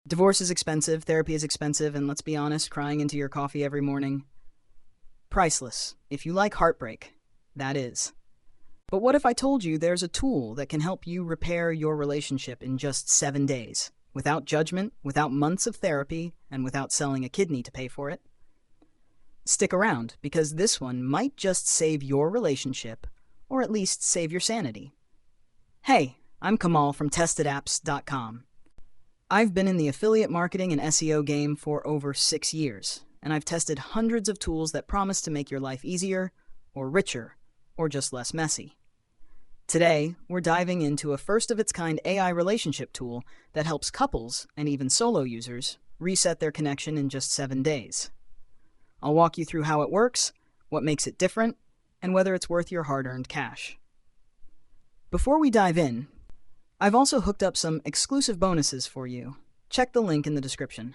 Divorce is expensive, therapy is expensive, and let's be honest, crying into your coffee every morning, priceless. If you like heartbreak, that is. But what if I told you there's a tool that can help you repair your relationship in just 7 days, without judgment, without months of therapy, and without selling a kidney to pay for it? Stick around, because this one might just save your relationship, or at least save your sanity. Hey, I'm Kamal from testedapps.com. I've been in the affiliate marketing and SEO game for over 6 years, and I've tested hundreds of tools that promise to make your life easier, or richer, or just less messy. Today, we're diving into a first-of-its-kind AI relationship tool that helps couples, and even solo users, reset their connection in just 7 days. I'll walk you through how it works, what makes it different, and whether it's worth your hard-earned cash. Before we dive in, I've also hooked up some exclusive bonuses for you. Check the link in the description.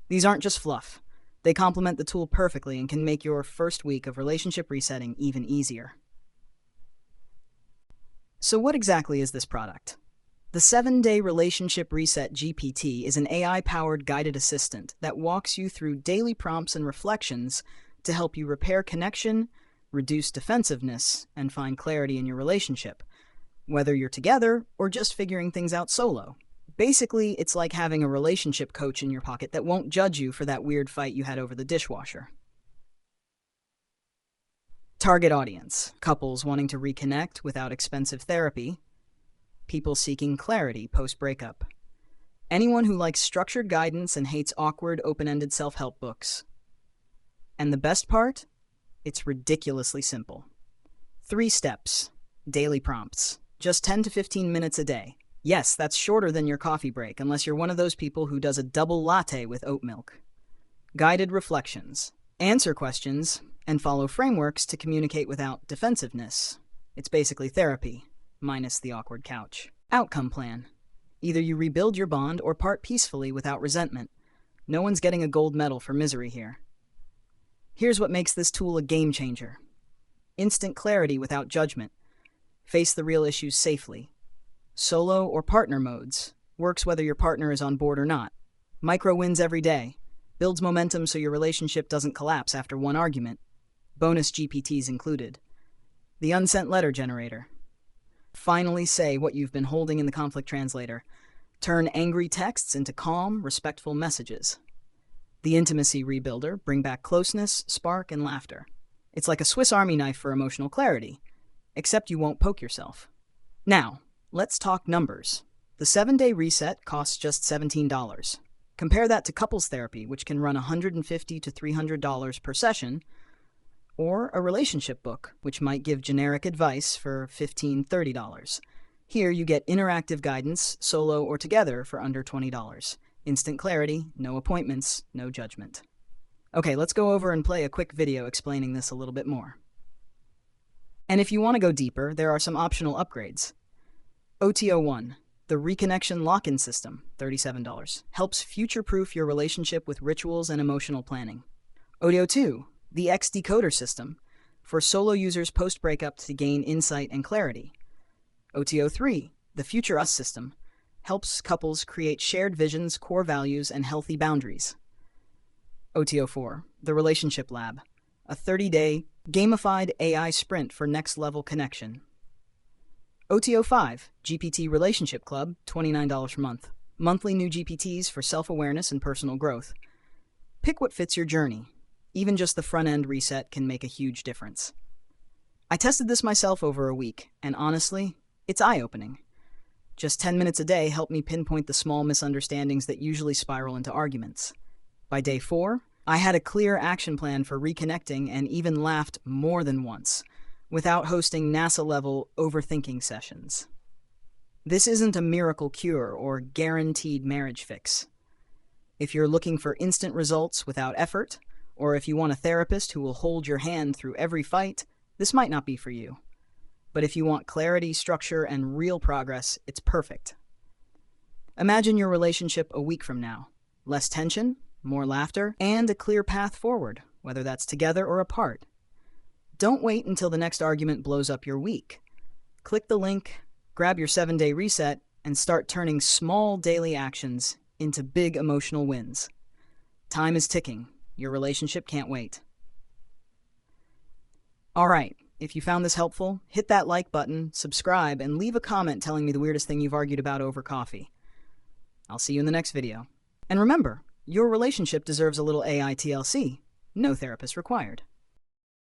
These aren't just fluff. They complement the tool perfectly and can make your first week of relationship resetting even easier. So what exactly is this product? The 7-Day Relationship Reset GPT is an AI-powered guided assistant that walks you through daily prompts and reflections to help you repair connection, reduce defensiveness, and find clarity in your relationship, whether you're together or just figuring things out solo. Basically, it's like having a relationship coach in your pocket that won't judge you for that weird fight you had over the dishwasher. Target audience: couples wanting to reconnect without expensive therapy, people seeking clarity post-breakup, anyone who likes structured guidance and hates awkward, open-ended self-help books. And the best part? It's ridiculously simple. 3 steps, daily prompts, just 10 to 15 minutes a day. Yes, that's shorter than your coffee break, unless you're one of those people who does a double latte with oat milk. Guided reflections, answer questions, and follow frameworks to communicate without defensiveness. It's basically therapy, minus the awkward couch. Outcome plan: either you rebuild your bond or part peacefully without resentment. No one's getting a gold medal for misery here. Here's what makes this tool a game changer: instant clarity without judgment. Face the real issues safely. Solo or partner modes: works whether your partner is on board or not. Micro wins every day. Builds momentum so your relationship doesn't collapse after one argument. Bonus GPTs included. The unsent letter generator: finally say what you've been holding in the conflict translator. Turn angry texts into calm, respectful messages. The intimacy rebuilder: bring back closeness, spark, and laughter. It's like a Swiss Army knife for emotional clarity, except you won't poke yourself. Now, let's talk numbers. The 7-Day Reset costs just $17. Compare that to couples therapy, which can run $150 to $300 per session, or a relationship book, which might give generic advice for $15, $30. Here you get interactive guidance, solo or together, for under $20. Instant clarity, no appointments, no judgment. Okay, let's go over and play a quick video explaining this a little bit more. And if you want to go deeper, there are some optional upgrades. OTO1, the Reconnection Lock-in System, $37, helps future-proof your relationship with rituals and emotional planning. OTO2, the X Decoder System, for solo users post-breakup to gain insight and clarity. OTO3, the Future Us System, helps couples create shared visions, core values, and healthy boundaries. OTO4, the Relationship Lab, a 30-day gamified AI sprint for next-level connection. OTO5, GPT Relationship Club, $29 per month. Monthly new GPTs for self-awareness and personal growth. Pick what fits your journey. Even just the front-end reset can make a huge difference. I tested this myself over a week, and honestly, it's eye-opening. Just 10 minutes a day helped me pinpoint the small misunderstandings that usually spiral into arguments. By day 4, I had a clear action plan for reconnecting and even laughed more than once, without hosting NASA-level overthinking sessions. This isn't a miracle cure or guaranteed marriage fix. If you're looking for instant results without effort, or if you want a therapist who will hold your hand through every fight, this might not be for you. But if you want clarity, structure, and real progress, it's perfect. Imagine your relationship a week from now. Less tension, more laughter, and a clear path forward, whether that's together or apart. Don't wait until the next argument blows up your week. Click the link, grab your 7-day reset, and start turning small daily actions into big emotional wins. Time is ticking. Your relationship can't wait. All right, if you found this helpful, hit that like button, subscribe, and leave a comment telling me the weirdest thing you've argued about over coffee. I'll see you in the next video. And remember, your relationship deserves a little AI TLC. No therapist required.